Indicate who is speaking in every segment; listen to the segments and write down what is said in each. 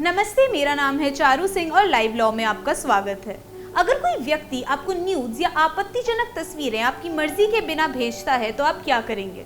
Speaker 1: नमस्ते, मेरा नाम है चारू सिंह और लाइव लॉ में आपका स्वागत है। अगर कोई व्यक्ति आपको न्यूज़ या आपत्तिजनक तस्वीरें आपकी मर्जी के बिना भेजता है तो आप क्या करेंगे?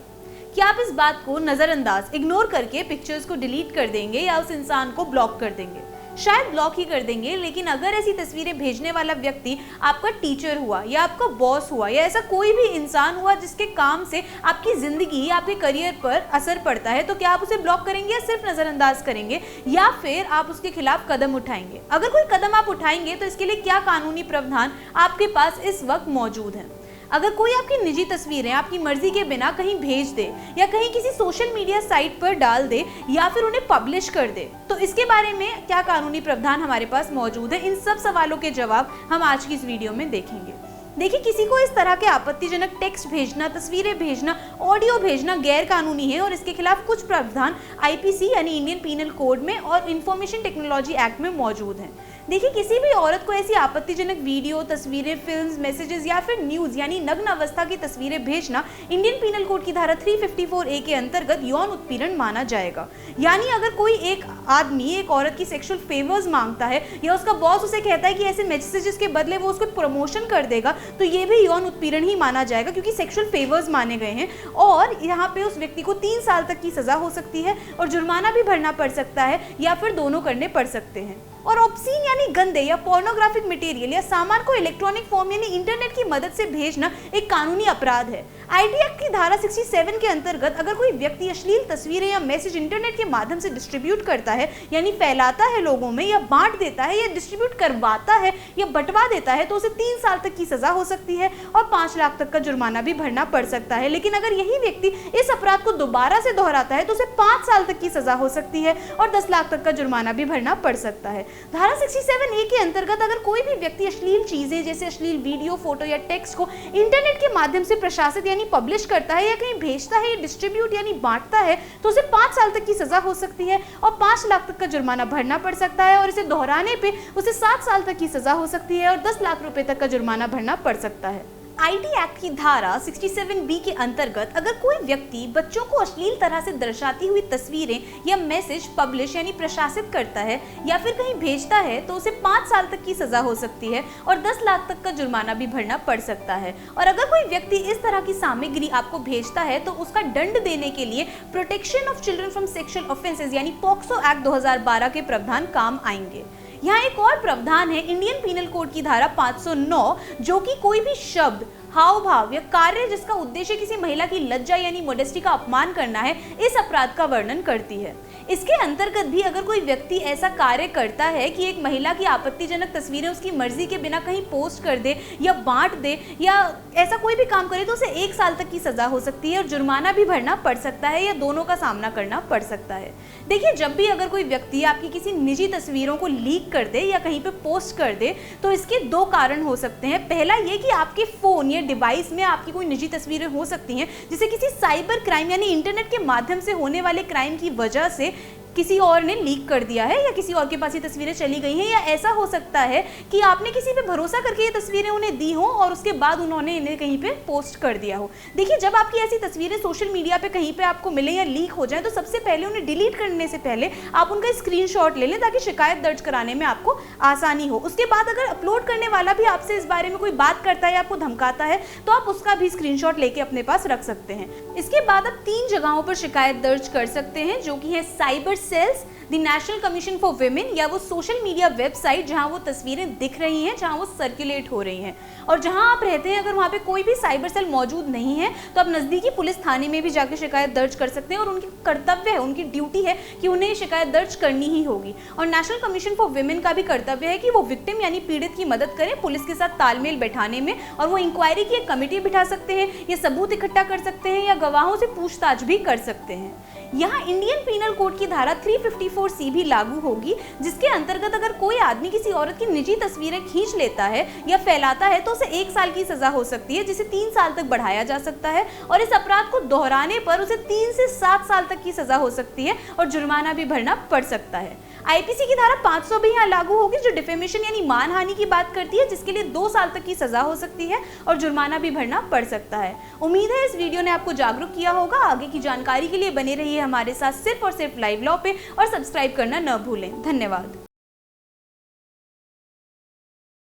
Speaker 1: क्या आप इस बात को नज़रअंदाज इग्नोर करके पिक्चर्स को डिलीट कर देंगे या उस इंसान को ब्लॉक कर देंगे? शायद ब्लॉक ही कर देंगे, लेकिन अगर ऐसी तस्वीरें भेजने वाला व्यक्ति आपका टीचर हुआ या आपका बॉस हुआ या ऐसा कोई भी इंसान हुआ जिसके काम से आपकी जिंदगी या आपके करियर पर असर पड़ता है, तो क्या आप उसे ब्लॉक करेंगे या सिर्फ नजरअंदाज करेंगे या फिर आप उसके खिलाफ कदम उठाएंगे? अगर कोई कदम आप उठाएंगे तो इसके लिए क्या कानूनी प्रावधान आपके पास इस वक्त मौजूद हैं? अगर कोई आपकी निजी तस्वीरें आपकी मर्जी के बिना कहीं भेज दे या कहीं किसी सोशल मीडिया साइट पर डाल दे या फिर उन्हें पब्लिश कर दे, तो इसके बारे में क्या कानूनी प्रावधान हमारे पास मौजूद है? इन सब सवालों के जवाब हम आज की इस वीडियो में देखेंगे। देखिए, किसी को इस तरह के आपत्तिजनक टेक्स्ट भेजना, तस्वीरें भेजना, ऑडियो भेजना गैर कानूनी है और इसके खिलाफ कुछ प्रावधान आईपीसी यानी इंडियन पीनल कोड में और इंफॉर्मेशन टेक्नोलॉजी एक्ट में मौजूद हैं। देखिए, किसी भी औरत को ऐसी आपत्तिजनक वीडियो, तस्वीरें, फिल्म्स, मैसेजेस या फिर न्यूज़ यानी नग्न अवस्था की तस्वीरें भेजना इंडियन पीनल कोड की धारा 354A के अंतर्गत यौन उत्पीड़न माना जाएगा। यानी अगर कोई एक आदमी एक औरत की सेक्सुअल फेवर्स मांगता है या उसका बॉस उसे कहता है कि ऐसे मैसेजेस के बदले वो उसको प्रमोशन कर देगा, तो ये भी यौन उत्पीड़न ही माना जाएगा, क्योंकि सेक्सुअल फेवर्स माने गए हैं। और यहाँ पे उस व्यक्ति को 3 साल तक की सजा हो सकती है और जुर्माना भी भरना पड़ सकता है या फिर दोनों करने पड़ सकते हैं। और ऑब्सीन यानी गंदे या पोर्नोग्राफिक मटेरियल या सामान को इलेक्ट्रॉनिक फॉर्म यानी इंटरनेट की मदद से भेजना एक कानूनी अपराध है। आईटी एक्ट की धारा 67 के अंतर्गत अगर कोई व्यक्ति अश्लील तस्वीरें या मैसेज इंटरनेट के माध्यम से डिस्ट्रीब्यूट करता है यानी फैलाता है लोगों में, या बांट देता है या डिस्ट्रीब्यूट करवाता है या बंटवा देता है, तो उसे 3 साल तक की सजा हो सकती है और 5 लाख तक का जुर्माना भी भरना पड़ सकता है। लेकिन अगर यही व्यक्ति इस अपराध को दोबारा से दोहराता है तो उसे 5 साल तक की सजा हो सकती है और 10 लाख तक का जुर्माना भी भरना पड़ सकता है। धारा 67A के अंतर्गत अगर कोई भी व्यक्ति अश्लील चीजें जैसे अश्लील वीडियो, फोटो या टेक्स्ट को इंटरनेट के माध्यम से प्रशासित यानी पब्लिश करता है या कहीं भेजता है या डिस्ट्रीब्यूट यानी बांटता है, तो उसे 5 साल तक की सजा हो सकती है और 5 लाख तक का जुर्माना भरना पड़ सकता है, और इसे दोहराने पे उसे 7 साल तक की सजा हो सकती है और 10 लाख रुपए तक का जुर्माना भरना पड़ सकता है। आईटी एक्ट की धारा 67B के अंतर्गत अगर कोई व्यक्ति बच्चों को अश्लील तरह से दर्शाती हुई तस्वीरें या मैसेज पब्लिश यानी प्रशासित करता है या फिर कहीं भेजता है, तो उसे 5 साल तक की सजा हो सकती है और 10 लाख तक का जुर्माना भी भरना पड़ सकता है। और अगर कोई व्यक्ति इस तरह की सामग्री आपको भेजता है तो उसका दंड देने के लिए protection of children from sexual offences यानी पॉक्सो एक्ट 2012 के प्रावधान काम आएंगे। यहाँ एक और प्रावधान है इंडियन पीनल कोड की धारा 509, जो कि कोई भी शब्द, हाव भाव या कार्य जिसका उद्देश्य किसी महिला की लज्जा यानी मोडेस्टी का अपमान करना है, इस अपराध का वर्णन करती है। इसके अंतर्गत भी अगर कोई व्यक्ति ऐसा कार्य करता है कि एक महिला की आपत्तिजनक तस्वीरें उसकी मर्जी के बिना कहीं पोस्ट कर दे या बांट दे या ऐसा कोई भी काम करे, तो उसे 1 साल तक की सजा हो सकती है और जुर्माना भी भरना पड़ सकता है या दोनों का सामना करना पड़ सकता है। देखिए, जब भी अगर कोई व्यक्ति आपकी किसी निजी तस्वीरों को लीक कर दे या कहीं पे पोस्ट कर दे, तो इसके 2 कारण हो सकते हैं। पहला ये कि आपके फोन या डिवाइस में आपकी कोई निजी तस्वीरें हो सकती हैं जिसे किसी साइबर क्राइम यानी इंटरनेट के माध्यम से होने वाले क्राइम की वजह से किसी और ने लीक कर दिया है या किसी और के पास ये तस्वीरें चली गई हैं, या ऐसा हो सकता है कि आपने किसी पे भरोसा करके ये तस्वीरें उन्हें दी हो और उसके बाद उन्होंने इन्हें कहीं पे पोस्ट कर दिया हो। देखिए, जब आपकी ऐसी तस्वीरें सोशल मीडिया पे कहीं पे आपको मिले या लीक हो जाए, तो सबसे पहले उन्हें डिलीट करने से पहले आप उनका स्क्रीनशॉट ले लें ताकि शिकायत दर्ज कराने में आपको आसानी हो। उसके बाद अगर अपलोड करने वाला भी आपसे इस बारे में कोई बात करता है या आपको धमकाता है, तो आप उसका भी स्क्रीनशॉट लेके अपने पास रख सकते हैं। इसके बाद आप 3 जगहों पर शिकायत दर्ज कर सकते हैं, जो कि है cyber cells, the national commission for women, या वो सोशल मीडिया वेबसाइट जहां वो तस्वीरें दिख रही हैं, जहां वो सर्कुलेट हो रही हैं। और जहां आप रहते हैं अगर वहां पे कोई भी साइबर सेल मौजूद नहीं है, तो आप नज़दीकी पुलिस थाने में भी जाकर शिकायत दर्ज कर सकते हैं और उनकी कर्तव्य है, उनकी ड्यूटी है कि उन्हें शिकायत दर्ज करनी ही होगी। और नेशनल कमीशन फॉर विमेन का भी कर्तव्य है कि वो विक्टिम यानी पीड़ित की मदद करें पुलिस के साथ तालमेल बैठाने में, और वो इंक्वायरी की एक कमेटी बिठा सकते हैं या सबूत इकट्ठा कर सकते हैं या गवाहों से पूछताछ भी कर सकते हैं। यहाँ इंडियन पीनल कोड की धारा 354C भी लागू होगी, जिसके अंतर्गत अगर कोई आदमी किसी औरत की निजी तस्वीरें खींच लेता है या फैलाता है, तो उसे 1 साल की सजा हो सकती है, जिसे 3 साल तक बढ़ाया जा सकता है, और इस अपराध को दोहराने पर उसे 3 से 7 साल तक की सजा हो सकती है और जुर्माना भी भरना पड़ सकता है। आईपीसी की धारा 500 भी यहाँ लागू होगी, जो डिफेमेशन यानी मानहानि की बात करती है, जिसके लिए 2 साल तक की सजा हो सकती है और जुर्माना भी भरना पड़ सकता है। उम्मीद है इस वीडियो ने आपको जागरूक किया होगा। आगे की जानकारी के लिए बने रहिए रहिए हमारे साथ सिर्फ और सिर्फ लाइव लॉ पे और सब्सक्राइब करना न भूलें। धन्यवाद।